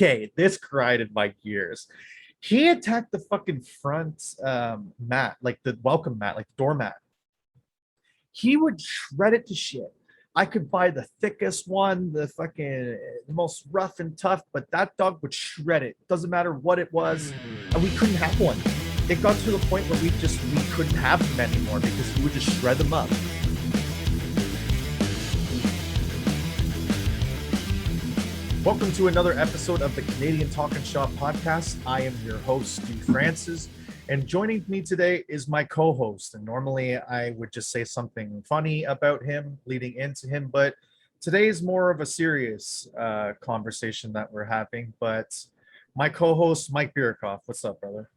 Okay, this grinded my gears. He attacked the fucking front mat, like the welcome mat, like the doormat. He would shred it to shit. I could buy the thickest one, the most rough and tough, but that dog would shred it. Doesn't matter what it was, and we couldn't have one. It got to the point where we couldn't have them anymore because he would just shred them up. Welcome to another episode of the Canadian Talkin Shop podcast. I am your host, Stu Francis, and joining me today is my co-host. And normally I would just say something funny about him leading into him, but today is more of a serious conversation that we're having. But my co-host, Mike Berikoff, what's up, brother?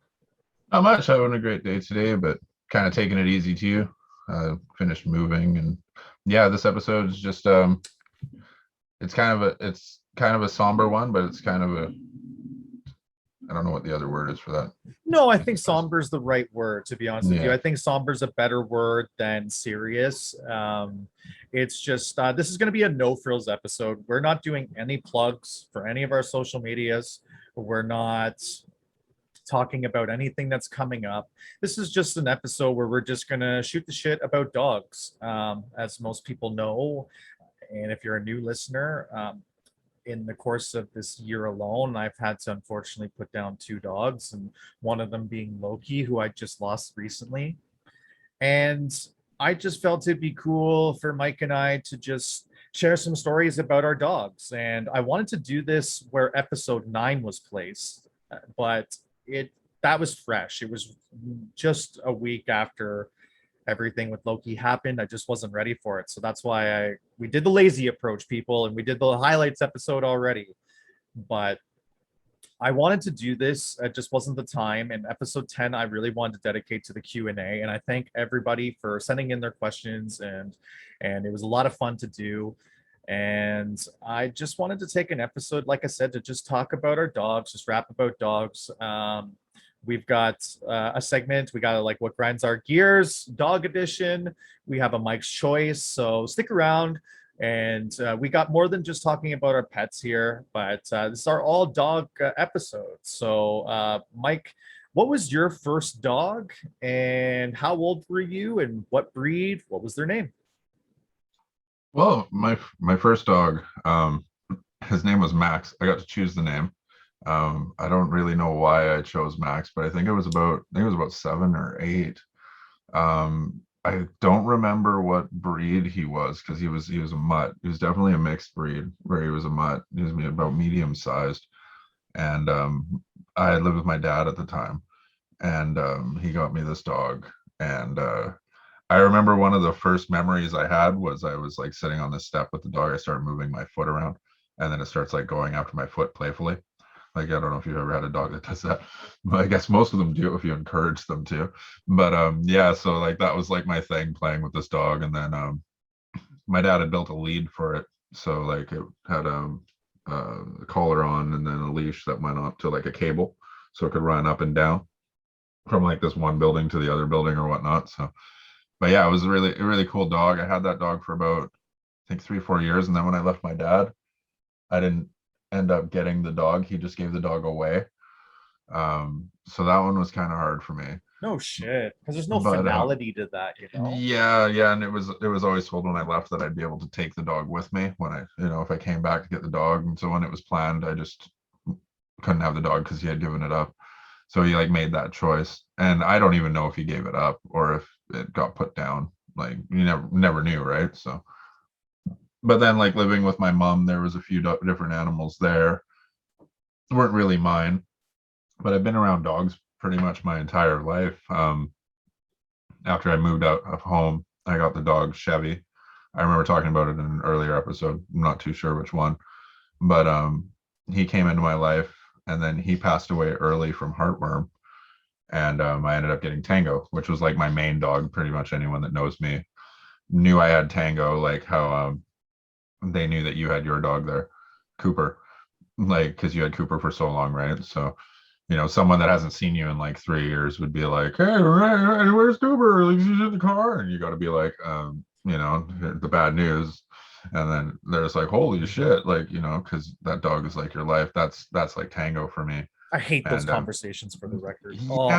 Not much. Having a great day today, but kind of taking it easy too. Finished moving, and yeah, this episode is just it's kind of a somber one, but it's kind of a, I don't know what the other word is for that. No, I think somber is the right word, to be honest with you. Yeah. I think somber is a better word than serious. It's just this is going to be a no frills episode. We're not doing any plugs for any of our social medias. We're not talking about anything that's coming up. This is just an episode where we're just going to shoot the shit about dogs. As most people know, and if you're a new listener, in the course of this year alone, I've had to unfortunately put down two dogs, and one of them being Loki, who I just lost recently. And I just felt it'd be cool for Mike and I to just share some stories about our dogs. And I wanted to do this where episode 9 was placed, but that was fresh. It was just a week after everything with Loki happened. I just wasn't ready for it. So that's why we did the lazy approach, people, and we did the highlights episode already. But I wanted to do this. It just wasn't the time. And episode 10, I really wanted to dedicate to the Q&A. And I thank everybody for sending in their questions. And it was a lot of fun to do. And I just wanted to take an episode, like I said, to just talk about our dogs, just rap about dogs. We've got a segment. We got like what grinds our gears, dog edition. We have a Mike's choice. So stick around. And we got more than just talking about our pets here, but this is our all dog episode. So Mike, what was your first dog and how old were you and what breed? What was their name? Well, my first dog, his name was Max. I got to choose the name. I don't really know why I chose Max, but I think it was about 7 or 8. I don't remember what breed he was because he was a mutt. He was definitely a mixed breed where he was a mutt. He was about medium sized, and I lived with my dad at the time, and he got me this dog. And I remember one of the first memories I had was I was like sitting on the step with the dog. I started moving my foot around, and then it starts like going after my foot playfully. Like, I don't know if you've ever had a dog that does that, but I guess most of them do if you encourage them to. But yeah, so like that was like my thing, playing with this dog. And then my dad had built a lead for it. So like it had a collar on and then a leash that went up to like a cable so it could run up and down from like this one building to the other building or whatnot. So, but yeah, it was a really cool dog. I had that dog for about, I think 3-4 years. And then when I left my dad, I didn't end up getting the dog. He just gave the dog away. So that one was kind of hard for me. No shit, because there's no finality to that, you know. Yeah, and it was always told when I left that I'd be able to take the dog with me when I, if I came back to get the dog. And so when it was planned, I just couldn't have the dog because he had given it up. So he like made that choice, and I don't even know if he gave it up or if it got put down. Like, you never knew, right? So, but then like living with my mom, there was a few different animals there. They weren't really mine, but I've been around dogs pretty much my entire life. After I moved out of home, I got the dog Chevy. I remember talking about it in an earlier episode. I'm not too sure which one, but he came into my life, and then he passed away early from heartworm. And I ended up getting Tango, which was like my main dog. Pretty much anyone that knows me knew I had Tango, like how they knew that you had your dog there, Cooper, like because you had Cooper for so long, right? So, someone that hasn't seen you in like 3 years would be like, hey, where's Cooper? Like, she's in the car. And you got to be like, the bad news. And then there's like, holy shit, like, you know, because that dog is like your life. That's like Tango for me. I hate those And conversations for the record. Oh,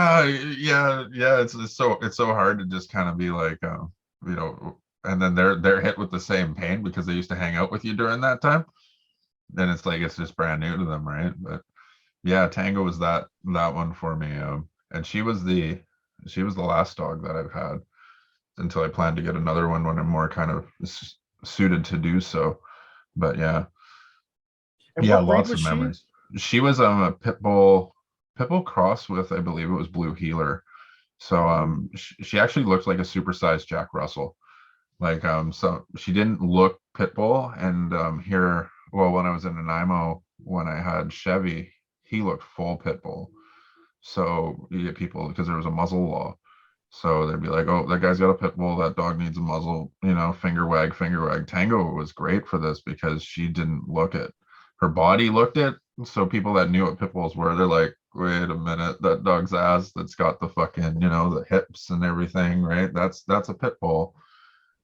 yeah, it's so hard to just kind of be like, you know, and then they're hit with the same pain because they used to hang out with you during that time. Then it's like it's just brand new to them, right? But yeah, Tango was that one for me. And she was the last dog that I've had until I plan to get another one when I'm more kind of suited to do so. But and yeah, what breed lots was of she? memories. She was a pit bull cross with, I believe it was Blue Heeler. So she actually looked like a supersized Jack Russell. Like so she didn't look pit bull. And here, well, when I was in Nanaimo, when I had Chevy, he looked full pit bull. So you get people because there was a muzzle law. So they'd be like, "Oh, that guy's got a pit bull. That dog needs a muzzle." You know, finger wag, finger wag. Tango was great for this because she didn't look it. Her body looked it. So people that knew what pit bulls were, they're like, "Wait a minute, that dog's ass that's got the fucking, you know, the hips and everything, right? That's a pit bull."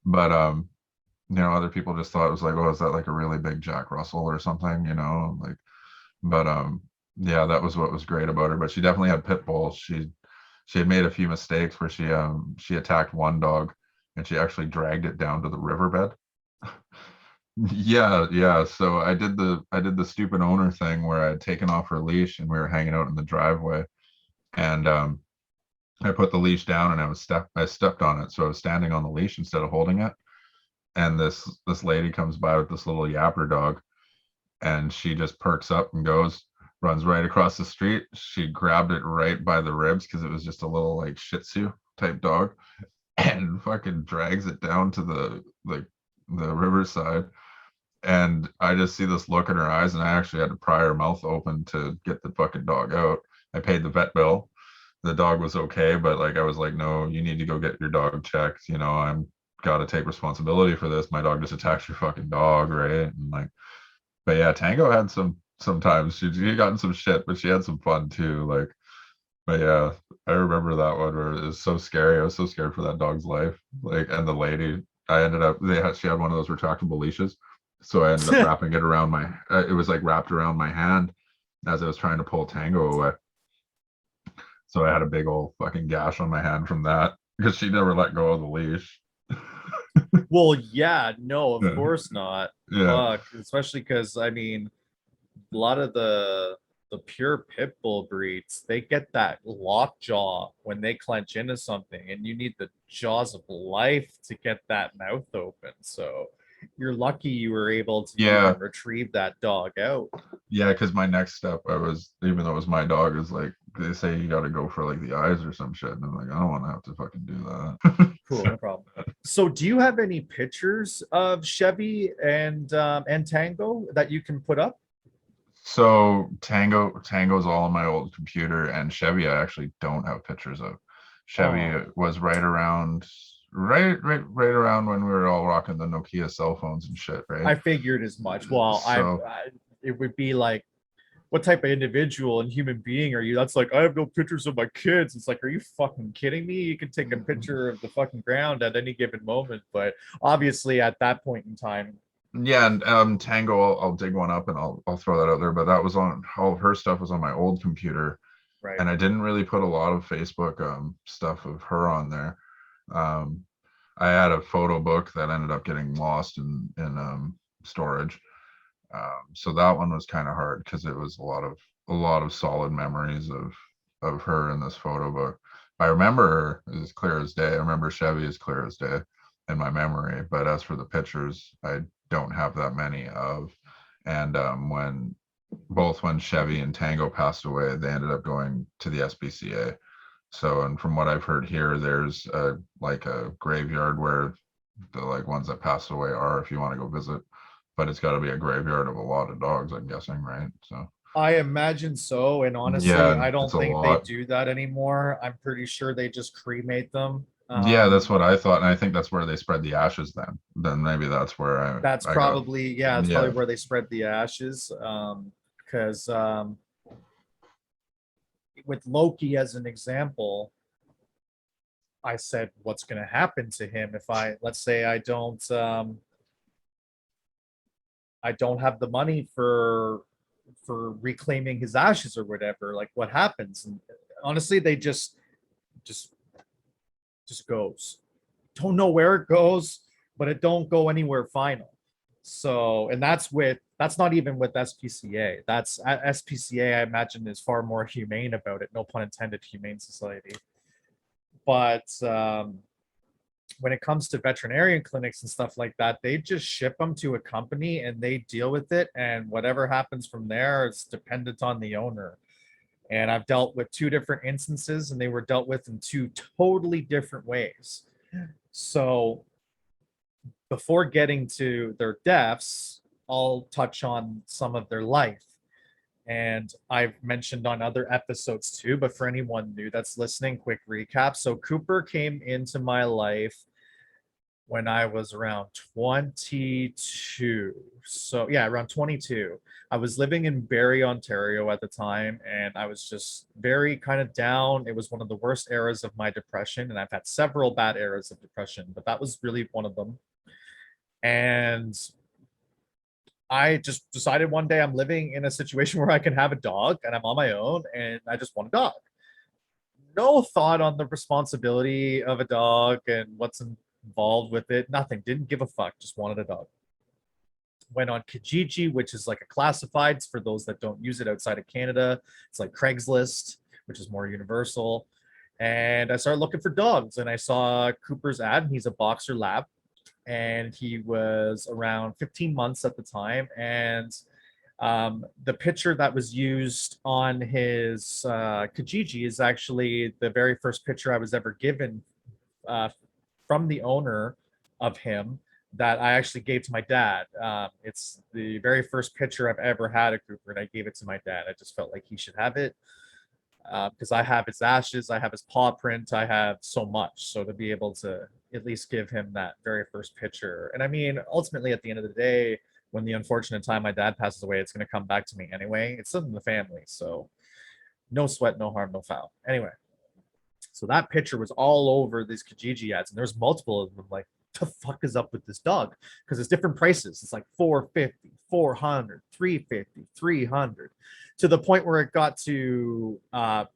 But you know, other people just thought it was like, "Oh, is that like a really big Jack Russell or something?" You know, like, but yeah, that was what was great about her. But she definitely had pit bulls. She had made a few mistakes where she attacked one dog and she actually dragged it down to the riverbed. Yeah. So I did the stupid owner thing where I had taken off her leash and we were hanging out in the driveway, and I put the leash down and I stepped on it. So I was standing on the leash instead of holding it. And this lady comes by with this little yapper dog, and she just perks up and runs right across the street. She grabbed it right by the ribs because it was just a little like Shih Tzu type dog, and fucking drags it down to the riverside. And I just see this look in her eyes, and I actually had to pry her mouth open to get the fucking dog out. I paid the vet bill. The dog was okay, but like I was like, no, you need to go get your dog checked. You know, I'm got to take responsibility for this. My dog just attacked your fucking dog, right? And like, but yeah, Tango had sometimes she gotten some shit, but she had some fun too. Like, but yeah, I remember that one where it was so scary. I was so scared for that dog's life. Like, and the lady, I ended up she had one of those retractable leashes, so I ended up wrapping it around my. It was like wrapped around my hand as I was trying to pull Tango away. So I had a big old fucking gash on my hand from that because she never let go of the leash. Well, yeah, no, of Yeah, course not. yeah, Fuck, especially because I mean, a lot of the pure pit bull breeds, they get that lock jaw when they clench into something, and you need the jaws of life to get that mouth open. So you're lucky you were able to even yeah. retrieve that dog out. Yeah, because my next step, I was, even though it was my dog, is like they say you got to go for like the eyes or some shit, and I'm like, I don't want to have to fucking do that. Cool, no problem. So do you have any pictures of Chevy and Tango that you can put up? So Tango's all on my old computer, and Chevy I actually don't have pictures of. Chevy Oh, was right around when we were all rocking the Nokia cell phones and shit, right? I figured as much. Well, So it would be like, what type of individual and human being are you? That's like, I have no pictures of my kids. It's like, are you fucking kidding me? You can take a picture of the fucking ground at any given moment, but obviously at that point in time, yeah, and Tango, I'll dig one up and I'll throw that out there. But that was on all of her stuff was on my old computer, right? and I didn't really put a lot of Facebook stuff of her on there. Um, I had a photo book that ended up getting lost in storage. So that one was kind of hard because it was a lot of solid memories of her in this photo book. I remember her as clear as day. I remember Chevy as clear as day in my memory. But as for the pictures, I don't have that many of. And when Chevy and Tango passed away, they ended up going to the SPCA. So, and from what I've heard here, there's like a graveyard where the like ones that passed away are, if you want to go visit. But it's got to be a graveyard of a lot of dogs, I'm guessing, right? So, I imagine so. And honestly, yeah, I it's don't a think they lot. do that anymore. I'm pretty sure they just cremate them. Yeah, that's what I thought, and I think that's where they spread the ashes. Then maybe that's where That's I got. probably, yeah, it's probably Yeah, where they spread the ashes. Because with Loki as an example, I said, what's going to happen to him if let's say I don't, I don't have the money for reclaiming his ashes or whatever. Like, what happens? And honestly, they just just goes. Don't know where it goes, but it don't go anywhere final. So, and that's not even with SPCA. That's SPCA, I imagine, is far more humane about it. No pun intended, humane society. But when it comes to veterinarian clinics and stuff like that, they just ship them to a company and they deal with it. And whatever happens from there is dependent on the owner. And I've dealt with two different instances, and they were dealt with in two totally different ways. So before getting to their deaths, I'll touch on some of their life. And I've mentioned on other episodes too, but for anyone new that's listening, quick recap. So Cooper came into my life when I was around 22. So yeah, around 22. I was living in Barrie, Ontario at the time, and I was just very kind of down. It was one of the worst eras of my depression, and I've had several bad eras of depression, but that was really one of them. And I just decided one day I'm living in a situation where I can have a dog and I'm on my own and I just want a dog. No thought on the responsibility of a dog and what's involved with it. Nothing. Didn't give a fuck. Just wanted a dog. Went on Kijiji, which is like a classifieds for those that don't use it outside of Canada. It's like Craigslist, which is more universal. And I started looking for dogs and I saw Cooper's ad, and he's a boxer lab, and he was around 15 months at the time. And the picture that was used on his Kijiji is actually the very first picture I was ever given from the owner of him that I actually gave to my dad. It's the very first picture I've ever had of Cooper, and I gave it to my dad. I just felt like he should have it because I have his ashes, I have his paw print, I have so much. So to be able to at least give him that very first picture. And I mean, ultimately, at the end of the day, when the unfortunate time my dad passes away, it's going to come back to me anyway. It's still in the family. So no sweat, no harm, no foul. Anyway, so that picture was all over these Kijiji ads, and there's multiple of them. Like, the fuck is up with this dog? Because it's different prices. It's like 450, 400, 350, 300, to the point where it got to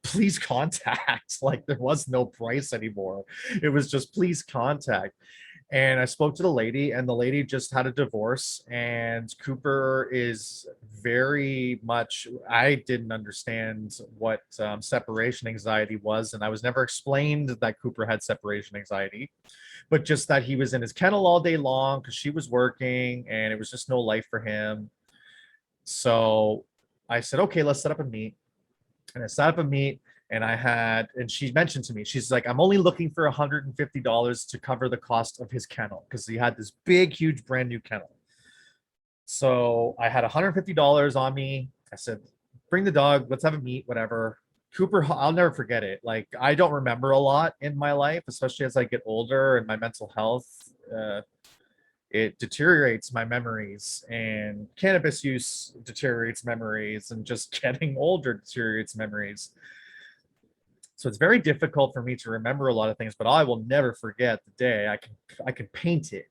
please contact. Like, there was no price anymore. It was just please contact. And I spoke to the lady, and the lady just had a divorce. And Cooper is very much, I didn't understand what separation anxiety was. And I was never explained that Cooper had separation anxiety, but just that he was in his kennel all day long because she was working and it was just no life for him. So I said, okay, let's set up a meet. And I set up a meet, and she mentioned to me, she's like, I'm only looking for $150 to cover the cost of his kennel because he had this big, huge, brand new kennel. So I had $150 on me. I said, bring the dog, let's have a meet, whatever. Cooper, I'll never forget it. Like, I don't remember a lot in my life, especially as I get older and my mental health, it deteriorates my memories, and cannabis use deteriorates memories, and just getting older deteriorates memories. So it's very difficult for me to remember a lot of things, but I will never forget the day. I can paint it.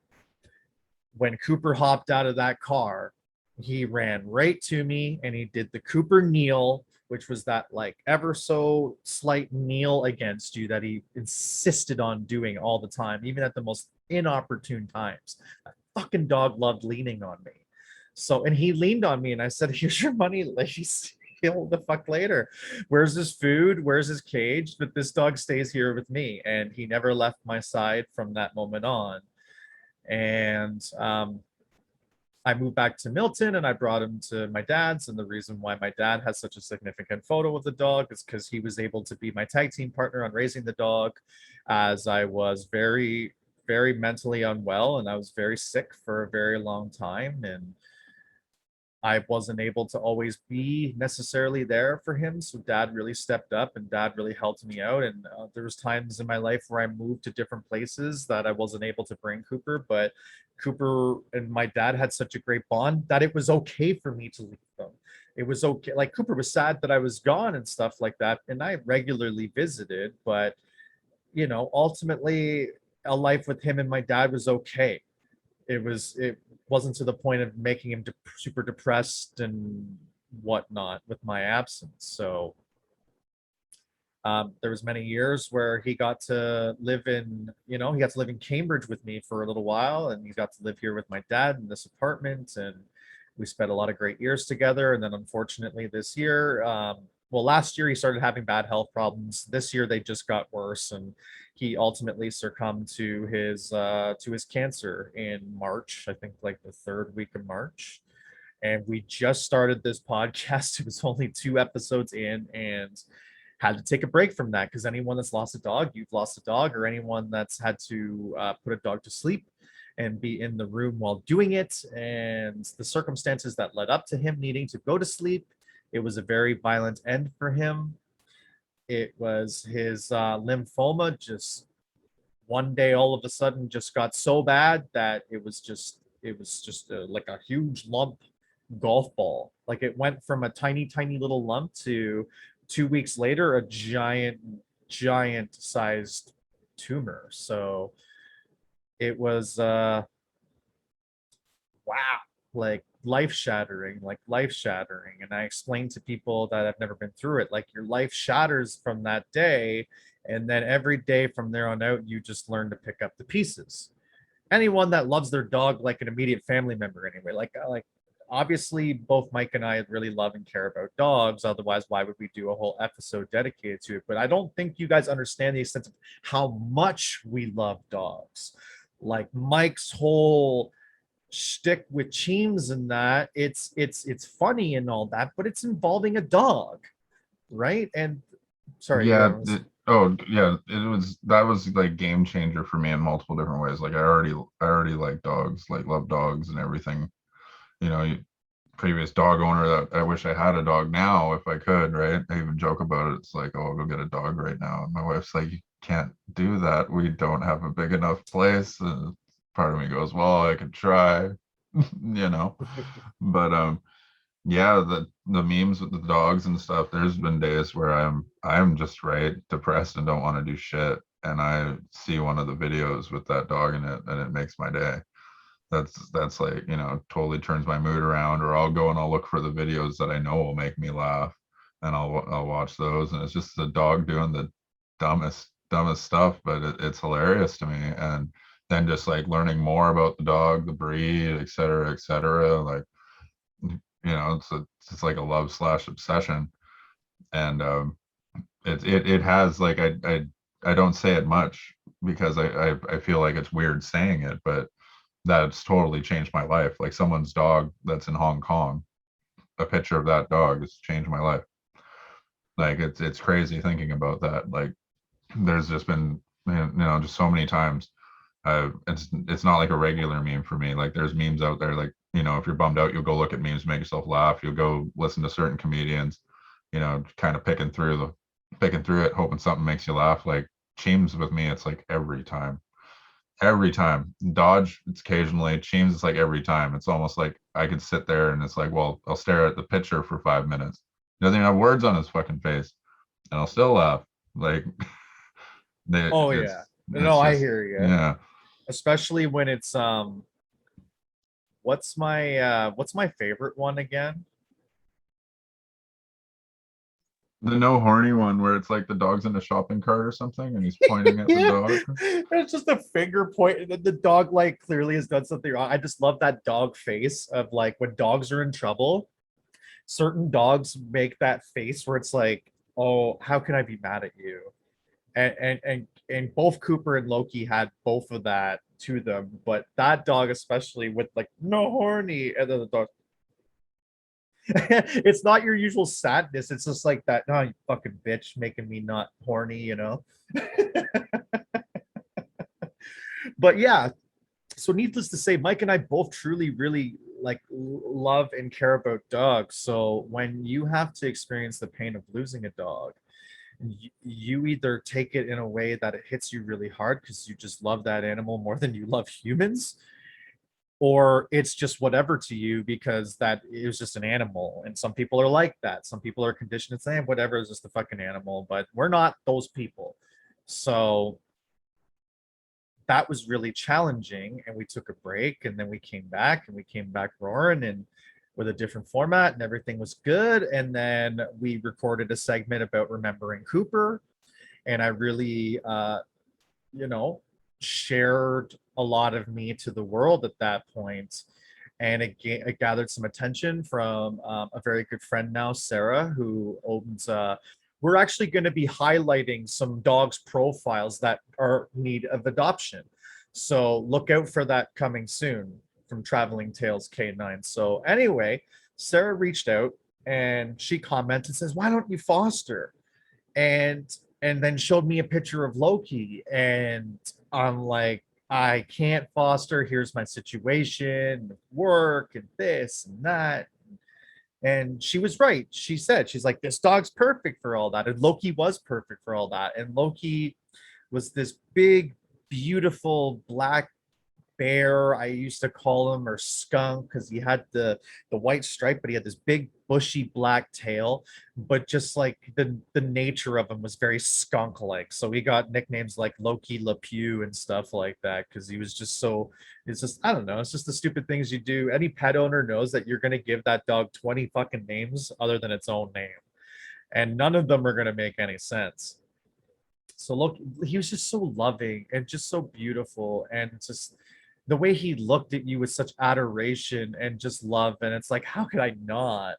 When Cooper hopped out of that car, he ran right to me and he did the Cooper kneel, which was that like ever so slight kneel against you that he insisted on doing all the time, even at the most inopportune times. That fucking dog loved leaning on me. So, and he leaned on me and I said, here's your money, ladies. He'll the fuck later. Where's his food? Where's his cage? But this dog stays here with me. And he never left my side from that moment on. And I moved back to Milton and I brought him to my dad's. And the reason why my dad has such a significant photo of the dog is because he was able to be my tag team partner on raising the dog, as I was very, very mentally unwell and I was very sick for a very long time. And I wasn't able to always be necessarily there for him. So dad really stepped up and dad really helped me out. And there was times in my life where I moved to different places that I wasn't able to bring Cooper, but Cooper and my dad had such a great bond that it was okay for me to leave them. It was okay. Like, Cooper was sad that I was gone and stuff like that. And I regularly visited, but you know, ultimately a life with him and my dad was okay. It wasn't to the point of making him super depressed and whatnot with my absence. So there was many years where he got to live in, he got to live in Cambridge with me for a little while, and he got to live here with my dad in this apartment, and we spent a lot of great years together. And then unfortunately this year, well, last year he started having bad health problems. This year they just got worse, and he ultimately succumbed to his cancer in March, I think like the third week of March. And we just started this podcast. It was only 2 episodes in, and had to take a break from that, because anyone that's lost a dog, you've lost a dog, or anyone that's had to put a dog to sleep and be in the room while doing it, and the circumstances that led up to him needing to go to sleep, it was a very violent end for him. It was his lymphoma just one day all of a sudden just got so bad that it was just like a huge lump golf ball. Like it went from a tiny little lump to 2 weeks later a giant sized tumor. So it was wow, like life shattering. And I explained to people that have never been through it, like your life shatters from that day, and then every day from there on out you just learn to pick up the pieces. Anyone that loves their dog like an immediate family member anyway, like obviously both Mike and I really love and care about dogs, otherwise why would we do a whole episode dedicated to it? But I don't think you guys understand the extent of how much we love dogs. Like Mike's whole shtick with Cheems and that, it's funny and all that, but it's involving a dog, right? And sorry, Yeah. Oh yeah, that was like game changer for me in multiple different ways. Like I already like dogs, like love dogs and everything. You know, previous dog owner that I wish I had a dog now if I could, right? I even joke about it. It's like, oh, I'll go get a dog right now. And my wife's like, you can't do that. We don't have a big enough place. And part of me goes, well, I could try, you know. But yeah, the memes with the dogs and stuff, there's been days where I'm just right depressed and don't want to do shit. And I see one of the videos with that dog in it and it makes my day. That's like, totally turns my mood around. Or I'll go and I'll look for the videos that I know will make me laugh, and I'll watch those, and it's just the dog doing the dumbest stuff, but it's hilarious to me. And then just like learning more about the dog, the breed, et cetera, like, it's like a love slash obsession. And it has like, I don't say it much because I feel like it's weird saying it, but that's totally changed my life. Like someone's dog that's in Hong Kong, a picture of that dog has changed my life. Like it's crazy thinking about that. Like there's just been, just so many times. It's not like a regular meme for me. Like there's memes out there, like, if you're bummed out, you'll go look at memes, make yourself laugh. You'll go listen to certain comedians, kind of picking through it, hoping something makes you laugh. Like Cheems with me, it's like every time. Dodge, it's occasionally. Cheems, it's like every time. It's almost like I could sit there and it's like, well, I'll stare at the picture for 5 minutes. He doesn't even have words on his fucking face, and I'll still laugh. Like, Oh it's yeah. No, it's I just, hear you. yeah. Especially when it's what's my favorite one again? The no horny one where it's like the dog's in a shopping cart or something, and he's pointing at the Yeah. dog. It's just a finger point, and then the dog like clearly has done something wrong. I just love that dog face of like when dogs are in trouble. Certain dogs make that face where it's like, oh, how can I be mad at you? And both Cooper and Loki had both of that to them, but that dog especially with like no horny, and then the dog. It's not your usual sadness. It's just like that. No, you fucking bitch, making me not horny. But yeah, so needless to say, Mike and I both truly really like love and care about dogs. So when you have to experience the pain of losing a dog, you either take it in a way that it hits you really hard because you just love that animal more than you love humans, or it's just whatever to you because that is just an animal. And some people are like that. Some people are conditioned to say whatever, is just a fucking animal, but we're not those people. So that was really challenging, and we took a break, and then we came back, and we came back roaring, and with a different format, and everything was good. And then we recorded a segment about remembering Cooper, and I really you know, shared a lot of me to the world at that point. And it gathered some attention from a very good friend now, Sarah, who owns. We're actually going to be highlighting some dogs' profiles that are in need of adoption. So look out for that coming soon from Traveling Tales K9. So anyway, Sarah reached out and she commented, says, "Why don't you foster?" And then showed me a picture of Loki, and I'm like, I can't foster. Here's my situation, work, and this and that. And she was right. She said, she's like, this dog's perfect for all that. And Loki was perfect for all that. And Loki was this big, beautiful black bear. I used to call him, or skunk, because he had the white stripe, but he had this big bushy black tail. But just like the nature of him was very skunk like, so he got nicknames like Loki LePew and stuff like that, because he was just so, it's just, I don't know, it's just the stupid things you do. Any pet owner knows that you're going to give that dog 20 fucking names other than its own name, and none of them are going to make any sense. So look, he was just so loving and just so beautiful, and just the way he looked at you with such adoration and just love. And it's like, how could I not?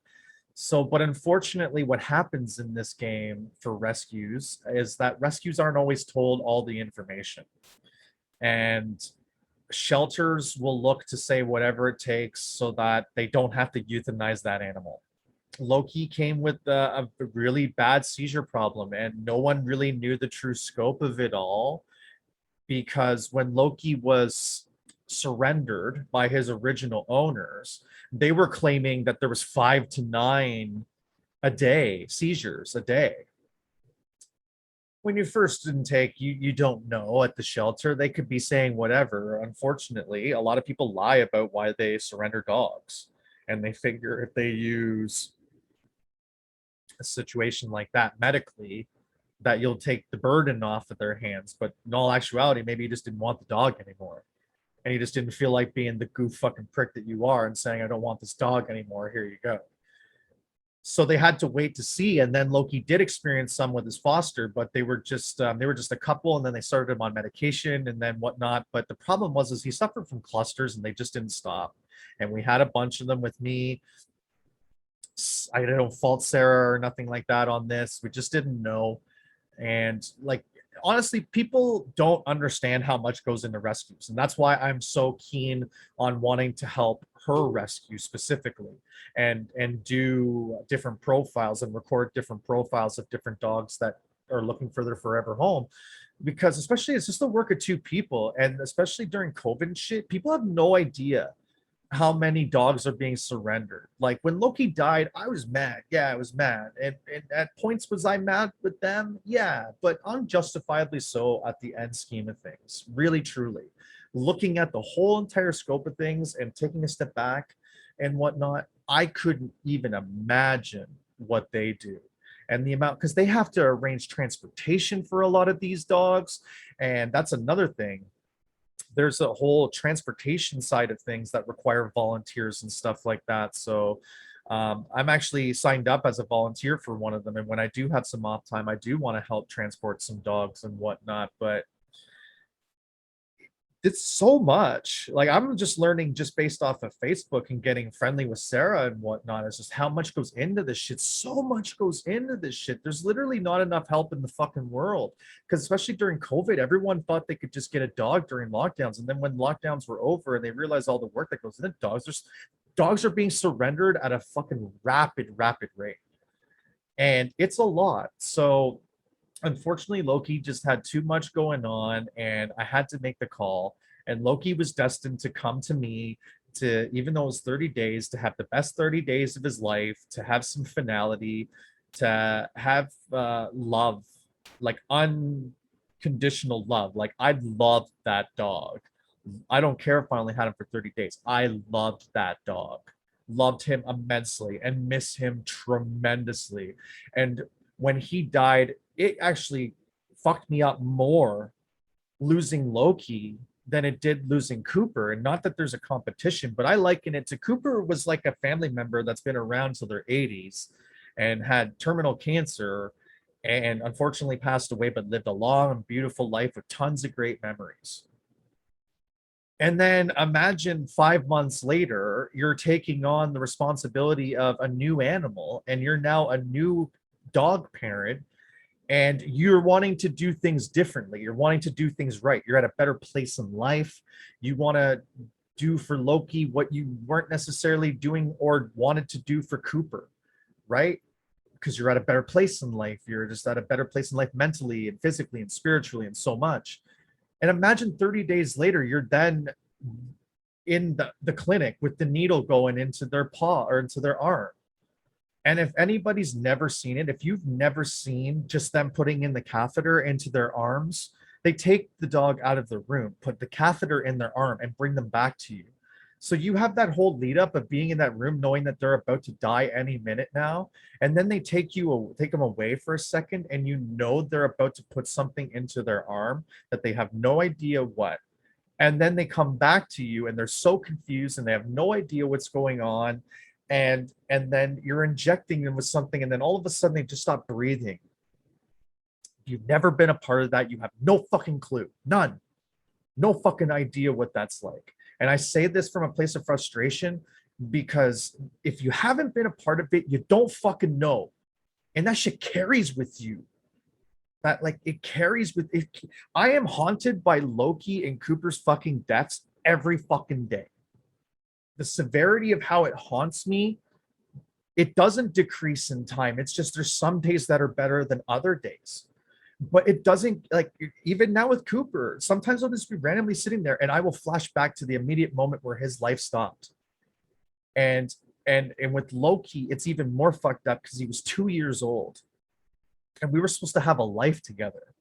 So, but unfortunately, what happens in this game for rescues is that rescues aren't always told all the information. And shelters will look to say whatever it takes so that they don't have to euthanize that animal. Loki came with a really bad seizure problem, and no one really knew the true scope of it all, because when Loki was surrendered by his original owners, they were claiming that there was 5 to 9 a day seizures a day. When you first intake, you don't know at the shelter. They could be saying whatever. Unfortunately, a lot of people lie about why they surrender dogs, and they figure if they use a situation like that medically, that you'll take the burden off of their hands. But in all actuality, maybe you just didn't want the dog anymore, and you just didn't feel like being the goof fucking prick that you are and saying, I don't want this dog anymore, here you go. So they had to wait to see. And then Loki did experience some with his foster, but they were just a couple, and then they started him on medication and then whatnot. But the problem was is he suffered from clusters, and they just didn't stop. And we had a bunch of them with me. I don't fault Sarah or nothing like that on this. We just didn't know. And like, honestly, people don't understand how much goes into rescues, and that's why I'm so keen on wanting to help her rescue specifically, and do different profiles and record different profiles of different dogs that are looking for their forever home. Because especially it's just the work of two people, and especially during COVID and shit, people have no idea how many dogs are being surrendered. Like when Loki died, I was mad. Yeah, I was mad. And at points was I mad with them? Yeah, but unjustifiably so at the end scheme of things. Really, truly. Looking at the whole entire scope of things and taking a step back and whatnot, I couldn't even imagine what they do. And the amount, because they have to arrange transportation for a lot of these dogs. And that's another thing, there's a whole transportation side of things that require volunteers and stuff like that. So I'm actually signed up as a volunteer for one of them. And when I do have some off time, I do want to help transport some dogs and whatnot. But it's so much. Like I'm just learning just based off of Facebook and getting friendly with Sarah and whatnot. It's just how much goes into this shit. So much goes into this shit. There's literally not enough help in the fucking world. Because especially during COVID, everyone thought they could just get a dog during lockdowns. And then when lockdowns were over and they realized all the work that goes into dogs, dogs are being surrendered at a fucking rapid rate. And it's a lot. So unfortunately, Loki just had too much going on, and I had to make the call. And Loki was destined to come to me, to, even though it was 30 days, to have the best 30 days of his life, to have some finality, to have love, like unconditional love. Like I loved that dog. I don't care if I only had him for 30 days. I loved that dog. Loved him immensely and miss him tremendously. And when he died, it actually fucked me up more losing Loki than it did losing Cooper. And not that there's a competition, but I liken it to Cooper was like a family member that's been around till their 80s and had terminal cancer and unfortunately passed away, but lived a long and beautiful life with tons of great memories. And then imagine 5 months later, you're taking on the responsibility of a new animal and you're now a new dog parent and you're wanting to do things differently. You're wanting to do things right. You're at a better place in life. You want to do for Loki what you weren't necessarily doing or wanted to do for Cooper, right? Because you're at a better place in life. You're just at a better place in life mentally and physically and spiritually and so much. And imagine 30 days later, you're then in the clinic with the needle going into their paw or into their arm. And if anybody's never seen it, if you've never seen just them putting in the catheter into their arms, they take the dog out of the room, put the catheter in their arm and bring them back to you. So you have that whole lead up of being in that room, knowing that they're about to die any minute now. And then they take them away for a second and you know they're about to put something into their arm that they have no idea what. And then they come back to you and they're so confused and they have no idea what's going on. And then you're injecting them with something and then all of a sudden they just stop breathing. You've never been a part of that. You have no fucking clue. None. No fucking idea what that's like. And I say this from a place of frustration because if you haven't been a part of it, you don't fucking know. And that shit carries with you. That like it carries with it. I am haunted by Loki and Cooper's fucking deaths every fucking day. The severity of how it haunts me, it doesn't decrease in time. It's just there's some days that are better than other days. But it doesn't, like, even now with Cooper, sometimes I'll just be randomly sitting there and I will flash back to the immediate moment where his life stopped. And with Loki, it's even more fucked up because he was 2 years old and we were supposed to have a life together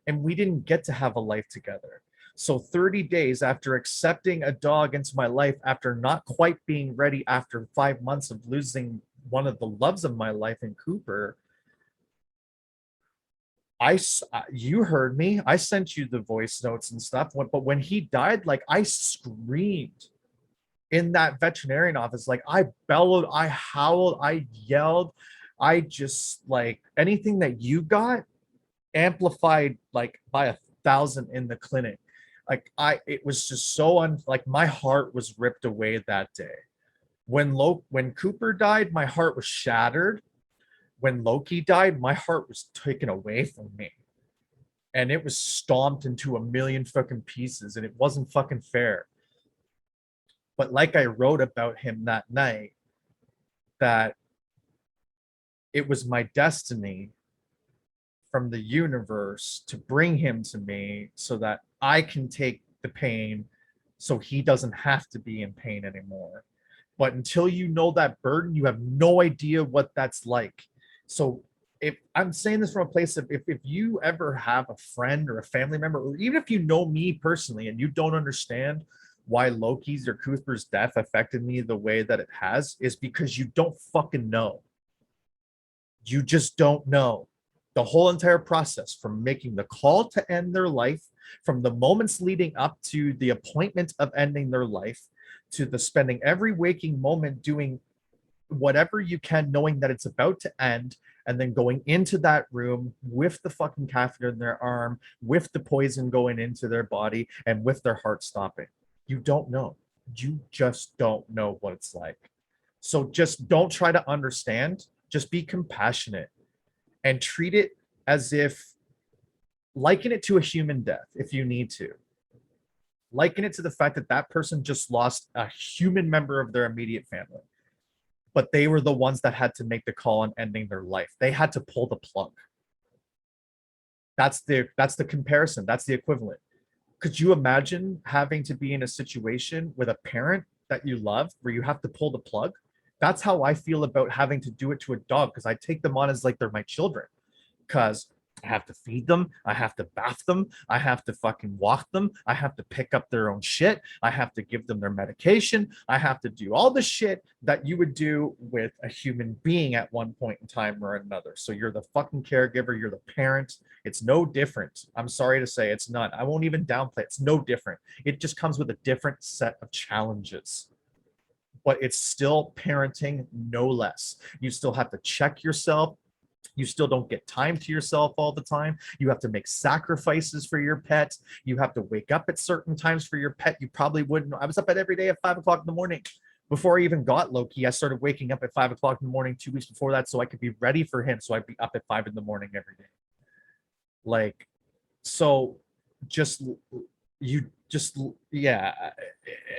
and we didn't get to have a life together. So 30 days after accepting a dog into my life, after not quite being ready, after 5 months of losing one of the loves of my life in Cooper, you heard me. I sent you the voice notes and stuff. But when he died, like I screamed in that veterinarian office. Like I bellowed, I howled, I yelled. I just like anything that you got amplified like by 1,000 in the clinic. Like it was just so like my heart was ripped away that day. When Cooper died, my heart was shattered. When Loki died, my heart was taken away from me. And it was stomped into a million fucking pieces and it wasn't fucking fair. But like I wrote about him that night, that it was my destiny from the universe to bring him to me so that I can take the pain so he doesn't have to be in pain anymore. But until you know that burden, you have no idea what that's like. So if I'm saying this from a place of if you ever have a friend or a family member, or even if you know me personally and you don't understand why Loki's or Cooper's death affected me the way that it has, is because you don't fucking know. You just don't know. The whole entire process from making the call to end their life, from the moments leading up to the appointment of ending their life, to the spending every waking moment doing whatever you can knowing that it's about to end, and then going into that room with the fucking catheter in their arm, with the poison going into their body, and with their heart stopping. You don't know. You just don't know what it's like. So just don't try to understand. Just be compassionate and treat it as if, liken it to a human death if you need to. Liken it to the fact that that person just lost a human member of their immediate family. But they were the ones that had to make the call on ending their life. They had to pull the plug. That's the comparison. That's the equivalent. Could you imagine having to be in a situation with a parent that you love where you have to pull the plug? That's how I feel about having to do it to a dog, because I take them on as like they're my children. Because I have to feed them. I have to bath them. I have to fucking walk them. I have to pick up their own shit. I have to give them their medication. I have to do all the shit that you would do with a human being at one point in time or another. So you're the fucking caregiver. You're the parent. It's no different. I'm sorry to say it's not. I won't even downplay it. It's no different. It just comes with a different set of challenges. But it's still parenting, no less. You still have to check yourself. You still don't get time to yourself all the time. You have to make sacrifices for your pet. You have to wake up at certain times for your pet. You probably wouldn't. I was up at every day at 5 o'clock in the morning. Before I even got Loki, I started waking up at 5 o'clock in the morning 2 weeks before that so I could be ready for him. So I'd be up at 5 in the morning every day. Like, so just, you just, yeah.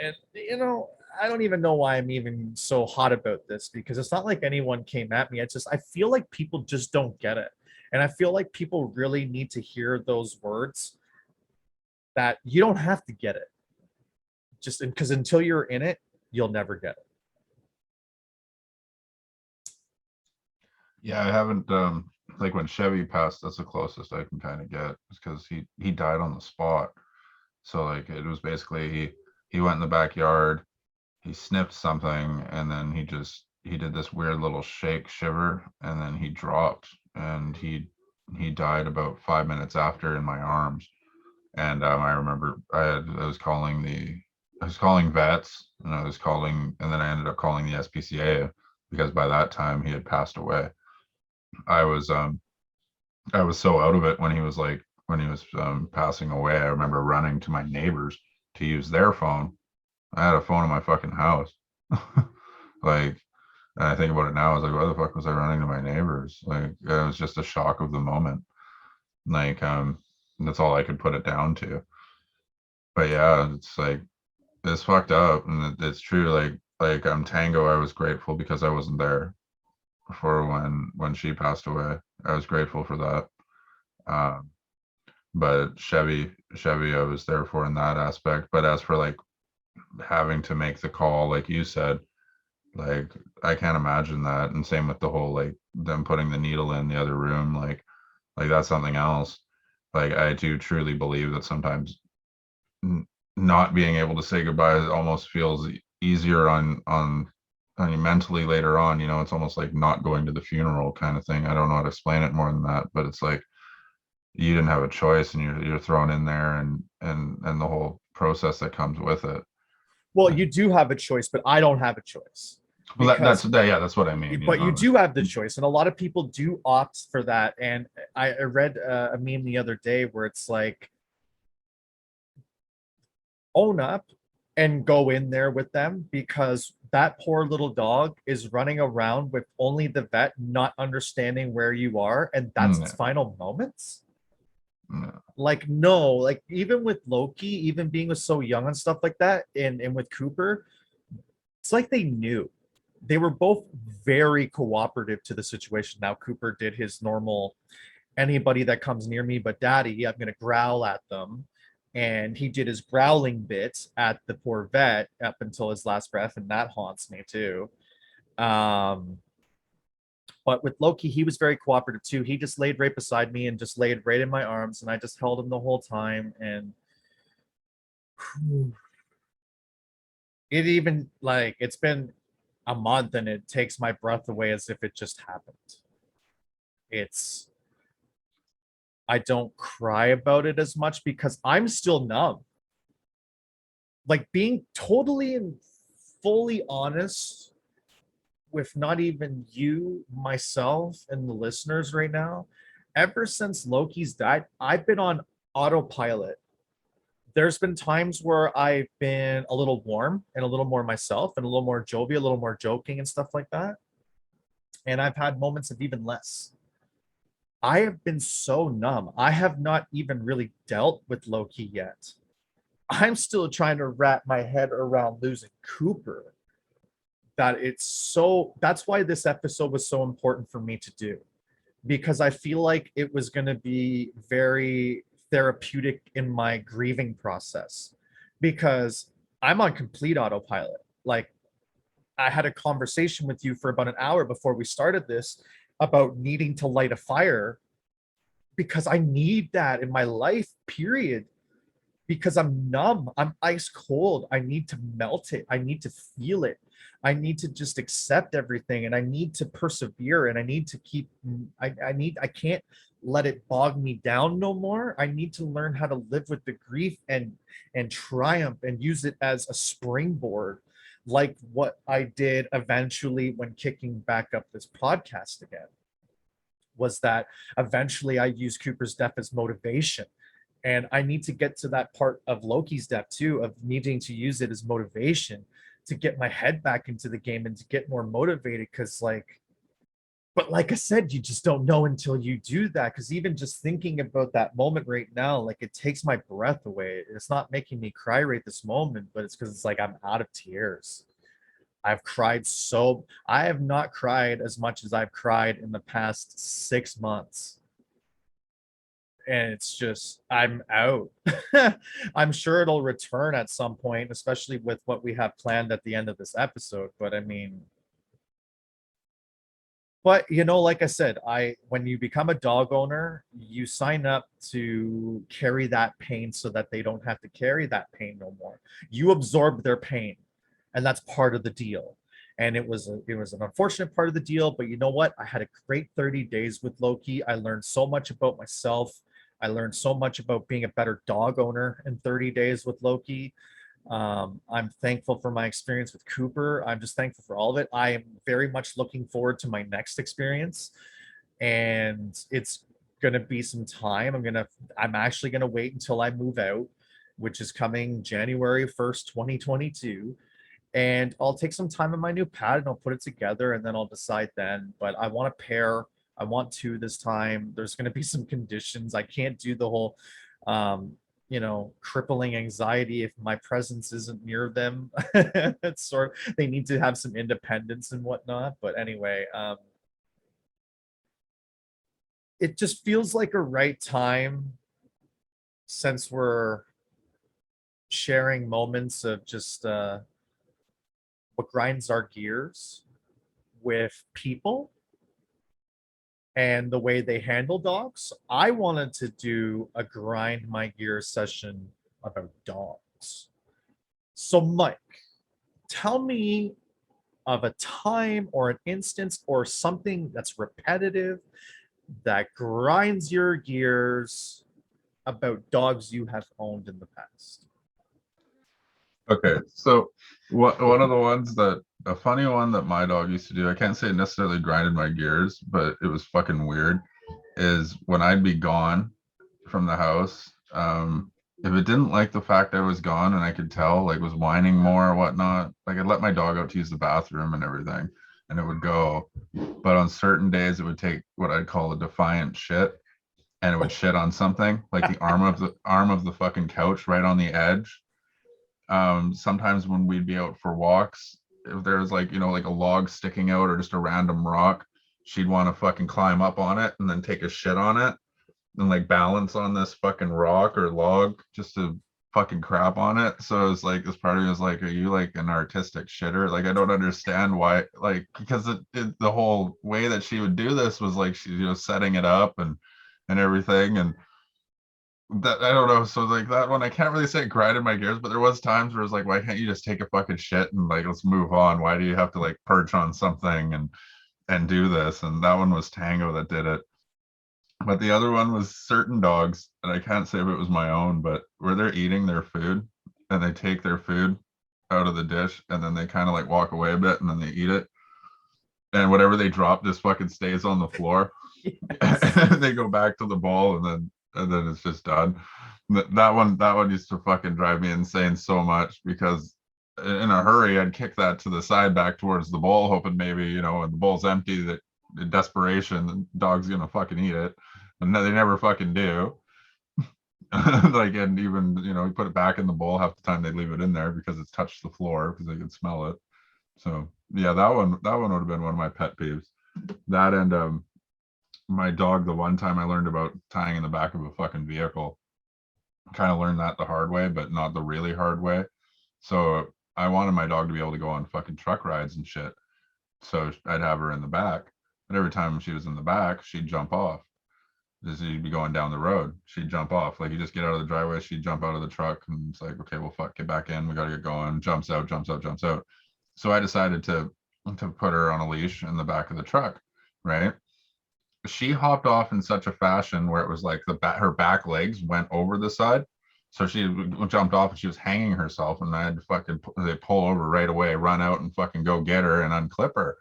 And, you know, I don't even know why I'm even so hot about this, because it's not like anyone came at me. It's just, I feel like people just don't get it. And I feel like people really need to hear those words, that you don't have to get it. Just because until you're in it, you'll never get it. Yeah, I haven't like when Chevy passed, that's the closest I can kind of get, because he died on the spot. So like it was basically he went in the backyard, he sniffed something, and then he did this weird little shake shiver, and then he dropped, and he died about 5 minutes after in my arms. And I remember I was calling vets, and and then I ended up calling the SPCA, because by that time he had passed away. I was so out of it when he was passing away. I remember running to my neighbors to use their phone. I had a phone in my fucking house. Like, and I think about it now, I was like, why the fuck was I running to my neighbors? Like, it was just a shock of the moment. Like, that's all I could put it down to. But yeah, it's like, it's fucked up, and it's true. Like Tango, I was grateful because I wasn't there for when she passed away. I was grateful for that. Um, but Chevy, I was there for in that aspect. But as for like having to make the call, like you said, like I can't imagine that. And same with the whole like them putting the needle in the other room, like that's something else. Like I do truly believe that sometimes not being able to say goodbye almost feels easier on you mentally later on. You know, it's almost like not going to the funeral kind of thing. I don't know how to explain it more than that, but it's like you didn't have a choice, and you're thrown in there, and the whole process that comes with it. Well, you do have a choice, but I don't have a choice. Well, that's what I mean. But you do have the choice, and a lot of people do opt for that. And I read a meme the other day where it's like, own up and go in there with them, because that poor little dog is running around with only the vet not understanding where you are, and that's its final moments. No. Like, no, like even with Loki, even being was so young and stuff like that, and with Cooper, it's like they knew. They were both very cooperative to the situation. Now Cooper did his normal, anybody that comes near me but daddy, I'm gonna growl at them. And he did his growling bit at the poor vet up until his last breath, and that haunts me too. But with Loki, he was very cooperative too. He just laid right beside me and just laid right in my arms, and I just held him the whole time. And it even, like, it's been a month and it takes my breath away as if it just happened. I don't cry about it as much because I'm still numb. Like, being totally and fully honest with not even you, myself, and the listeners right now, ever since Loki's died, I've been on autopilot. There's been times where I've been a little warm and a little more myself and a little more jovial, a little more joking and stuff like that. And I've had moments of even less. I have been so numb. I have not even really dealt with Loki yet. I'm still trying to wrap my head around losing Cooper. That's why this episode was so important for me to do, because I feel like it was going to be very therapeutic in my grieving process, because I'm on complete autopilot. Like, I had a conversation with you for about an hour before we started this about needing to light a fire because I need that in my life, period. Because I'm numb, I'm ice cold. I need to melt it. I need to feel it. I need to just accept everything, and I need to persevere, and I need to keep, I can't let it bog me down no more. I need to learn how to live with the grief and triumph and use it as a springboard, like what I did eventually when kicking back up this podcast again. Was that eventually I used Cooper's death as motivation. And I need to get to that part of Loki's death too, of needing to use it as motivation to get my head back into the game and to get more motivated. Cause but like I said, you just don't know until you do that. Cause even just thinking about that moment right now, like it takes my breath away. It's not making me cry right this moment, but it's because it's like I'm out of tears. I have not cried as much as I've cried in the past 6 months. And it's just, I'm out. I'm sure it'll return at some point, especially with what we have planned at the end of this episode. But I mean, but like I said, when you become a dog owner, you sign up to carry that pain so that they don't have to carry that pain no more. You absorb their pain, and that's part of the deal. And it was an unfortunate part of the deal, but you know what? I had a great 30 days with Loki. I learned so much about myself. I learned so much about being a better dog owner in 30 days with Loki. I'm thankful for my experience with Cooper. I'm just thankful for all of it. I am very much looking forward to my next experience, and it's gonna be some time. I'm actually gonna wait until I move out, which is coming January 1st, 2022. And I'll take some time in my new pad and I'll put it together, and then I'll decide then. But I want a pair. I want two this time. There's going to be some conditions. I can't do the whole, crippling anxiety if my presence isn't near them. It's they need to have some independence and whatnot. But anyway, it just feels like a right time, since we're sharing moments of just what grinds our gears with people and the way they handle dogs. I wanted to do a grind my gears session about dogs. So Mike, tell me of a time or an instance or something that's repetitive that grinds your gears about dogs you have owned in the past. Okay, so one of the ones that a funny one that my dog used to do, I can't say it necessarily grinded my gears, but it was fucking weird, is when I'd be gone from the house, if it didn't like the fact I was gone and I could tell, like was whining more or whatnot, like I'd let my dog out to use the bathroom and everything, and it would go. But on certain days it would take what I'd call a defiant shit, and it would shit on something, like the arm of the fucking couch right on the edge. Sometimes when we'd be out for walks, if there's like like a log sticking out or just a random rock, she'd want to fucking climb up on it and then take a shit on it and like balance on this fucking rock or log just to fucking crap on it. So it's like this part of me was like, are you like an artistic shitter? Like I don't understand why, like, because the whole way that she would do this was like she was setting it up and everything. And that I don't know. So like that one, I can't really say it grinded my gears, but there was times where it's like, why can't you just take a fucking shit and like let's move on? Why do you have to like perch on something and do this? And that one was Tango that did it. But the other one was certain dogs, and I can't say if it was my own, but where they're eating their food and they take their food out of the dish and then they kind of like walk away a bit and then they eat it. And whatever they drop just fucking stays on the floor. Yes. They go back to the bowl and then it's just done. That one used to fucking drive me insane so much, because in a hurry I'd kick that to the side back towards the bowl, hoping maybe when the bowl's empty, that in desperation the dog's gonna fucking eat it, and they never fucking do. Like, and even you put it back in the bowl, half the time they leave it in there because it's touched the floor because they can smell it. So yeah, that one would have been one of my pet peeves. That and my dog, the one time I learned about tying in the back of a fucking vehicle, kind of learned that the hard way, but not the really hard way. So I wanted my dog to be able to go on fucking truck rides and shit. So I'd have her in the back, but every time she was in the back, she'd jump off. is you'd be going down the road. She'd jump off. Like you just get out of the driveway, she'd jump out of the truck, and it's like, okay, well, fuck, get back in. We got to get going. Jumps out, jumps out, jumps out. So I decided to put her on a leash in the back of the truck, right? She hopped off in such a fashion where it was like her back legs went over the side. So she jumped off and she was hanging herself, and I had to fucking they pull over right away, run out and fucking go get her and unclip her.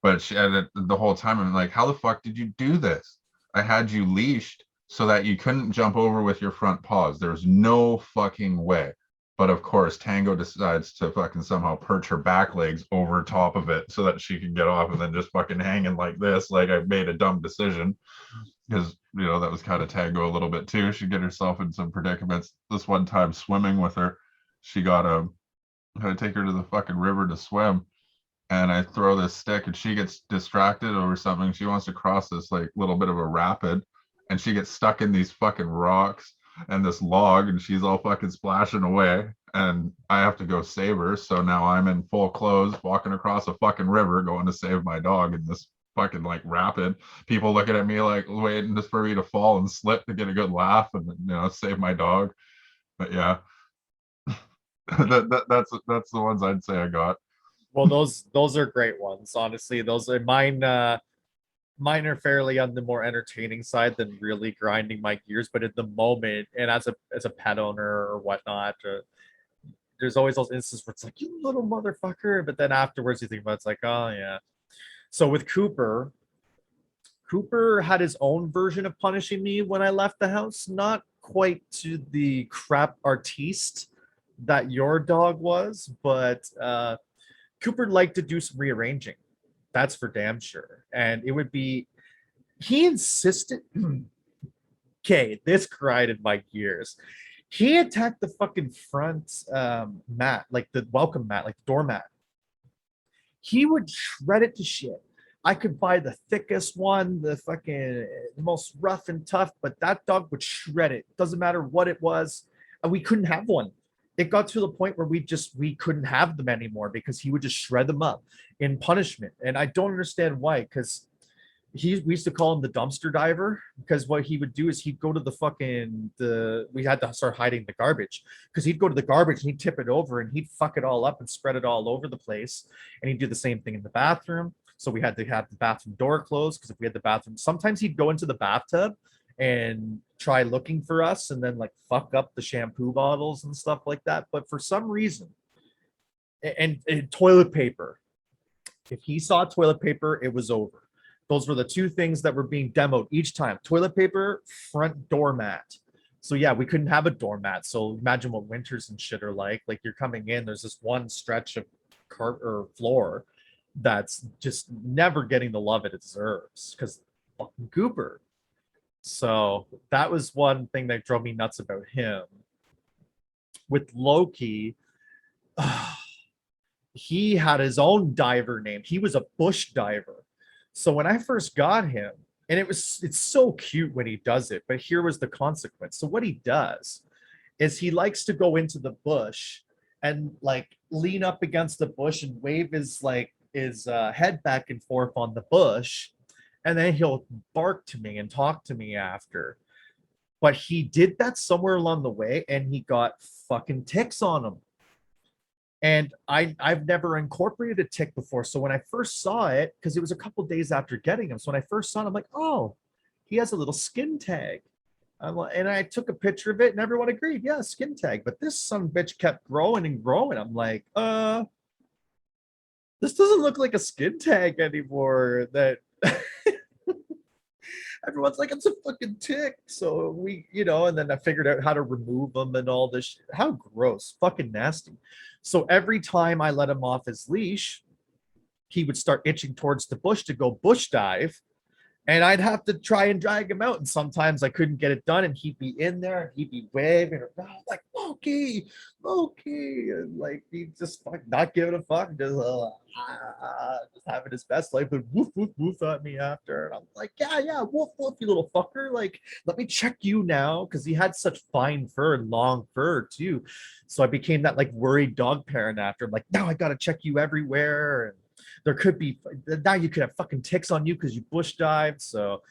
But she had it the whole time. I'm like, how the fuck did you do this? I had you leashed so that you couldn't jump over with your front paws. There's no fucking way. But of course, Tango decides to fucking somehow perch her back legs over top of it so that she can get off, and then just fucking hanging like this. Like I made a dumb decision because, you know, that was kind of Tango a little bit too. She'd get herself in some predicaments. This one time swimming with her, she got had to take her to the fucking river to swim. And I throw this stick and she gets distracted over something. She wants to cross this like little bit of a rapid, and she gets stuck in these fucking rocks and this log, and she's all fucking splashing away. And I have to go save her. So now I'm in full clothes walking across a fucking river going to save my dog in this fucking like rapid. People looking at me like waiting just for me to fall and slip to get a good laugh and, you know, save my dog. But yeah, that's the ones I'd say I got. Well, those are great ones. Honestly, those are mine. Mine are fairly on the more entertaining side than really grinding my gears. But at the moment, and as a pet owner or whatnot, there's always those instances where it's like, you little motherfucker. But then afterwards, you think about it's like, oh yeah. So with Cooper, Cooper had his own version of punishing me when I left the house. Not quite to the crap artiste that your dog was, but Cooper liked to do some rearranging. That's for damn sure. And it would be, he insisted, okay, this grinded my gears. He attacked the fucking front mat, like the welcome mat, like the doormat. He would shred it to shit. I could buy the thickest one, the fucking the most rough and tough, but that dog would shred it. Doesn't matter what it was. And we couldn't have one. It got to the point where we couldn't have them anymore because he would just shred them up in punishment. And I don't understand why, because we used to call him the dumpster diver, because what he would do is he'd go to we had to start hiding the garbage, because he'd go to the garbage and he'd tip it over and he'd fuck it all up and spread it all over the place. And he'd do the same thing in the bathroom. So we had to have the bathroom door closed, because if we had the bathroom, sometimes he'd go into the bathtub and try looking for us and then like fuck up the shampoo bottles and stuff like that. But for some reason, and toilet paper, if he saw toilet paper, it was over. Those were the two things that were being demoed each time: toilet paper, front doormat. So yeah, we couldn't have a doormat. So imagine what winters and shit are like. Like you're coming in, there's this one stretch of or floor that's just never getting the love it deserves because fucking Cooper. So that was one thing that drove me nuts about him. With Loki, he had his own diver name. He was a bush diver. So when I first got him, and it's so cute when he does it, but here was the consequence. So what he does is he likes to go into the bush and like lean up against the bush and wave his head back and forth on the bush, and then he'll bark to me and talk to me after. But he did that somewhere along the way and he got fucking ticks on him. And I've never incorporated a tick before. So when I first saw it, because it was a couple days after getting him, so when I first saw it, I'm like, oh, he has a little skin tag. And I took a picture of it and everyone agreed, yeah, skin tag. But this son of a bitch kept growing and growing. I'm like, this doesn't look like a skin tag anymore. That everyone's like, it's a fucking tick. So we, and then I figured out how to remove them and all this. How gross, fucking nasty. So every time I let him off his leash, he would start itching towards the bush to go bush dive. And I'd have to try and drag him out. And sometimes I couldn't get it done. And he'd be in there and he'd be waving around like, Loki. And like, he just like not giving a fuck. Just having his best life. But woof, woof, woof at me after. And I'm like, yeah, woof, woof, you little fucker. Like, let me check you now. Because he had such fine fur and long fur too. So I became that like worried dog parent after. I'm like, now I got to check you everywhere. And there could be, now you could have fucking ticks on you because you bush dived. So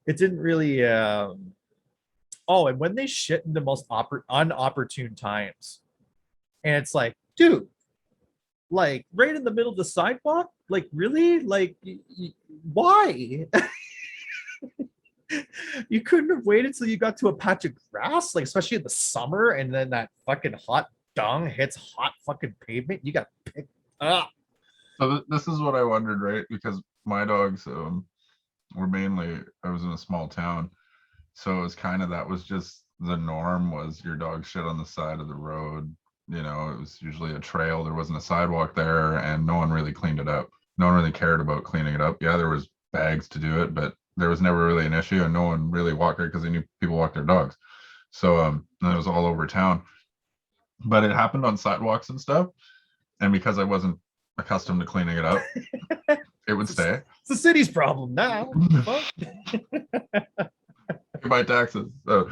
it didn't really. Oh, and when they shit in the most unopportune times, and it's like, dude, like right in the middle of the sidewalk, like really, like why? You couldn't have waited till you got to a patch of grass, like especially in the summer, and then that fucking hot dung hits hot fucking pavement. You got picked up. So this is what I wondered, right? Because my dogs were mainly, I was in a small town, so it was kind of, that was just the norm, was your dog shit on the side of the road. You know, it was usually a trail. There wasn't a sidewalk there, and no one really cleaned it up. No one really cared about cleaning it up. Yeah, there was bags to do it, but there was never really an issue, and no one really walked there because they knew people walked their dogs. So and it was all over town. But it happened on sidewalks and stuff. And because I wasn't accustomed to cleaning it up, it would stay. It's the city's problem now. My taxes. So,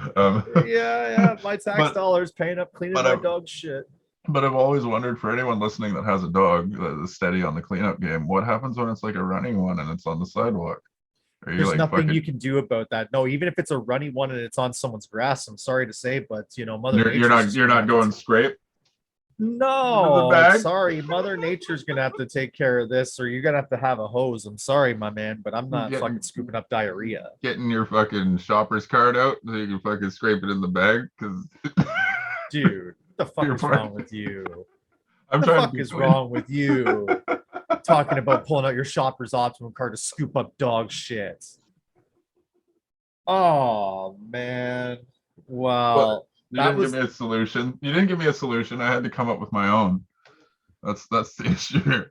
yeah, my tax dollars paying up cleaning my dog shit. But I've always wondered, for anyone listening that has a dog that is steady on the cleanup game, what happens when it's like a running one and it's on the sidewalk? There's like nothing you can do about that. No, even if it's a runny one and it's on someone's grass, I'm sorry to say, but you know, you're not going scrape. No, sorry, Mother Nature's gonna have to take care of this, or you're gonna have a hose. I'm sorry, my man, but I'm not fucking scooping up diarrhea. Getting your fucking shopper's card out so you can fucking scrape it in the bag, because dude, what the fuck is wrong with you? What the fuck is wrong with you? Talking about pulling out your shopper's optimum card to scoop up dog shit. Oh man. Well, you didn't give me a solution. You didn't give me a solution. I had to come up with my own. That's the issue.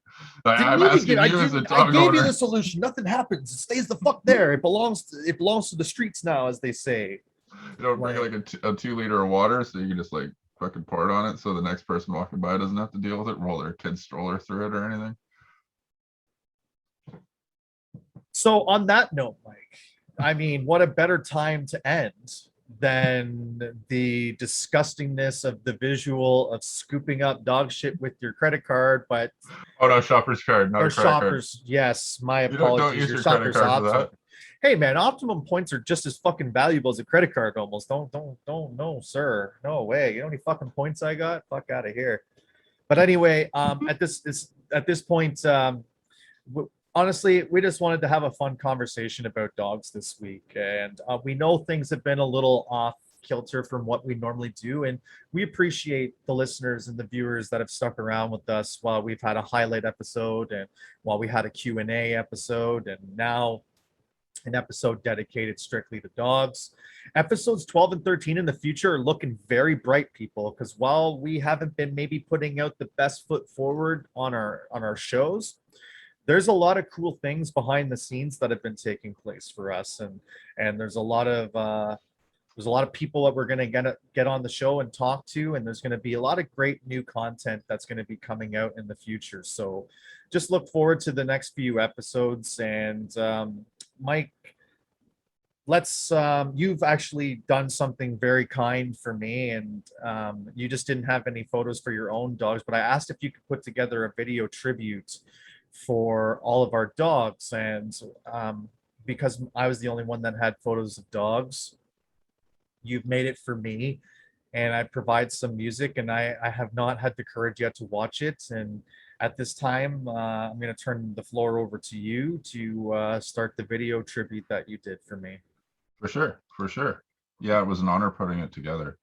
I'm asking you as a dog owner. I gave you the solution. Nothing happens. It stays the fuck there. It belongs to the streets now, as they say. You don't bring like a 2 liter of water so you can just like fucking pour it on it, so the next person walking by doesn't have to deal with it, roll their kid's stroller through it or anything. So on that note, Mike, I mean, what a better time to end than the disgustingness of the visual of scooping up dog shit with your credit card, but no, shopper's card, not a credit shoppers card. Yes, my apologies. Don't use your credit card for that. Hey man, optimum points are just as fucking valuable as a credit card almost. Don't, no, sir. No way. You know how many fucking points I got? Fuck out of here. But anyway, at this point, honestly, we just wanted to have a fun conversation about dogs this week. And we know things have been a little off kilter from what we normally do. And we appreciate the listeners and the viewers that have stuck around with us while we've had a highlight episode and while we had a Q&A episode, and now an episode dedicated strictly to dogs. Episodes 12 and 13 in the future are looking very bright, people, because while we haven't been maybe putting out the best foot forward on our shows, there's a lot of cool things behind the scenes that have been taking place for us, and there's a lot of people that we're going to get on the show and talk to, and there's going to be a lot of great new content that's going to be coming out in the future. So just look forward to the next few episodes. And Mike, you've actually done something very kind for me, and you just didn't have any photos for your own dogs, but I asked if you could put together a video tribute for all of our dogs. And because I was the only one that had photos of dogs, you've made it for me, and I provide some music, and I have not had the courage yet to watch it. And at this time, I'm going to turn the floor over to you to start the video tribute that you did for me. For sure. Yeah, it was an honor putting it together.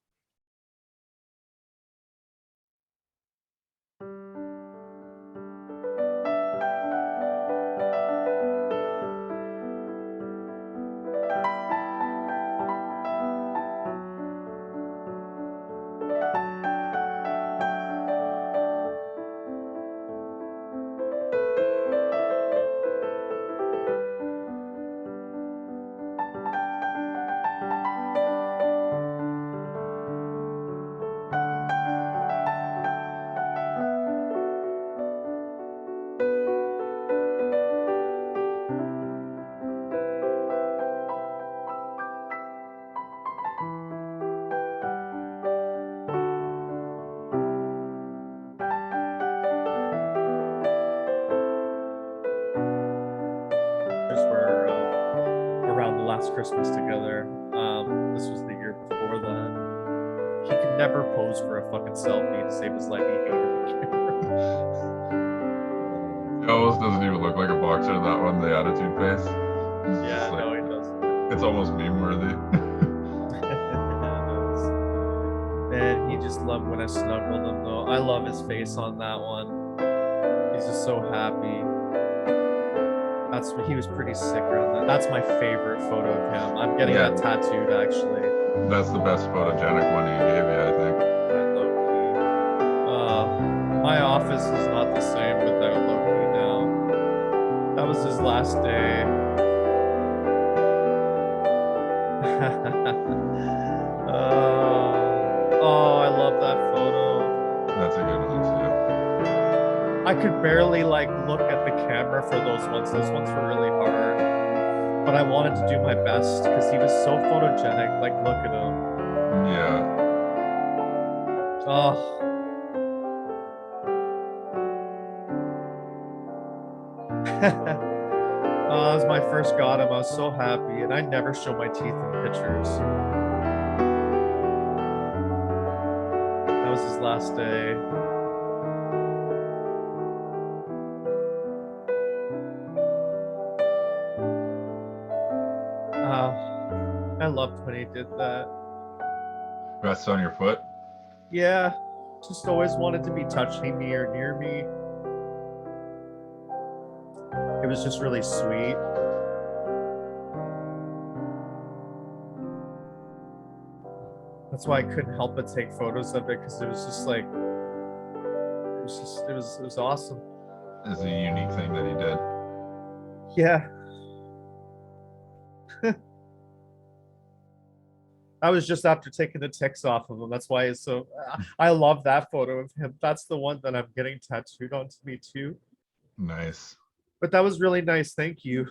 last Christmas together. This was the year before that. He could never pose for a fucking selfie to save his life. He hated the camera. He almost doesn't even look like a boxer, that one, the attitude face. It's Yeah, just like, no, he doesn't. it's almost meme worthy. And he just loved when I snuggled him, though. I love his face on that one. He's just so happy. That's what he was pretty sick around that. That's my favorite photo of him. I'm getting Yeah. that tattooed actually. That's the best photogenic one he gave you, I think. My office is not the same without Loki now. That was his last day. I love that photo. That's a good one too. I could barely like look at the camera for those ones. Those ones were really hard. But I wanted to do my best because he was so photogenic. Like, look at him. Yeah. Oh. Oh, that was my first got him. I was so happy, and I never show my teeth in pictures. That was his last day. I loved when he did that. Rest on your foot. Yeah, just always wanted to be touching me or near me. It was just really sweet. That's why I couldn't help but take photos of it because it was just like, it was awesome. Is a unique thing that he did. Yeah. I was just after taking the ticks off of him. That's why it's so. I love that photo of him. That's the one that I'm getting tattooed onto me too. Nice. But that was really nice. Thank you.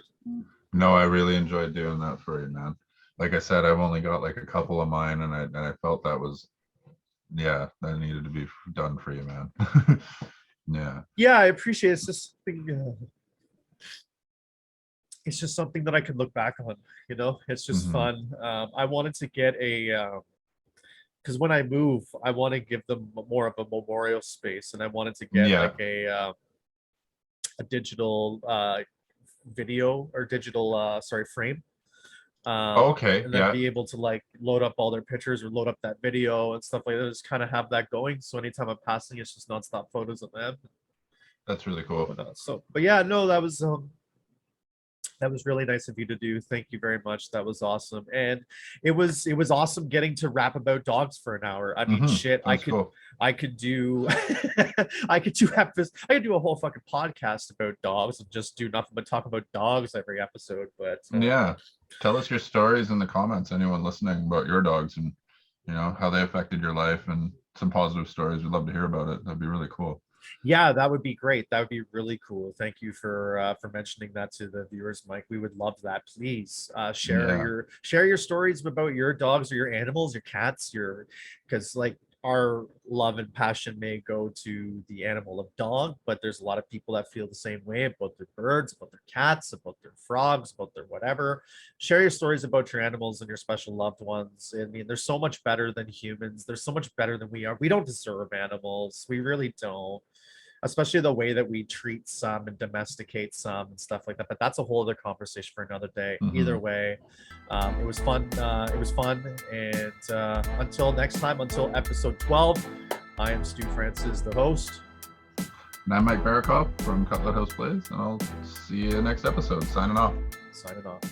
No, I really enjoyed doing that for you, man. Like I said, I've only got like a couple of mine, and I felt that was, yeah, that needed to be done for you, man. Yeah. Yeah, I appreciate it. It's just something. It's just something that I could look back on. You know, it's just fun. I wanted to get a. Because when I move, I want to give them more of a memorial space, and I wanted to get like a digital video or digital frame. Okay. And then be able to like load up all their pictures or load up that video and stuff like that. Just kind of have that going. So anytime I'm passing, it's just nonstop photos of them. That's really cool. But yeah, no, that was really nice of you to do. Thank you very much. That was awesome. And it was awesome getting to rap about dogs for an hour. I mean, shit, I could do I could do a whole fucking podcast about dogs and just do nothing but talk about dogs every episode. But yeah, tell us your stories in the comments, anyone listening, about your dogs and how they affected your life, and some positive stories. We'd love to hear about it. That'd be really cool. Yeah, that would be great. That would be really cool. Thank you for mentioning that to the viewers, Mike. We would love that. Please share your stories about your dogs or your animals, your cats, because like our love and passion may go to the animal of dog, but there's a lot of people that feel the same way about their birds, about their cats, about their frogs, about their whatever. Share your stories about your animals and your special loved ones. I mean, they're so much better than humans. They're so much better than we are. We don't deserve animals. We really don't. Especially the way that we treat some and domesticate some and stuff like that. But that's a whole other conversation for another day. Either way, it was fun. And until next time, until episode 12, I am Stu Francis, the host. And I'm Mike Berikoff from Cutlet House Plays, and I'll see you next episode. Signing off. Signing off.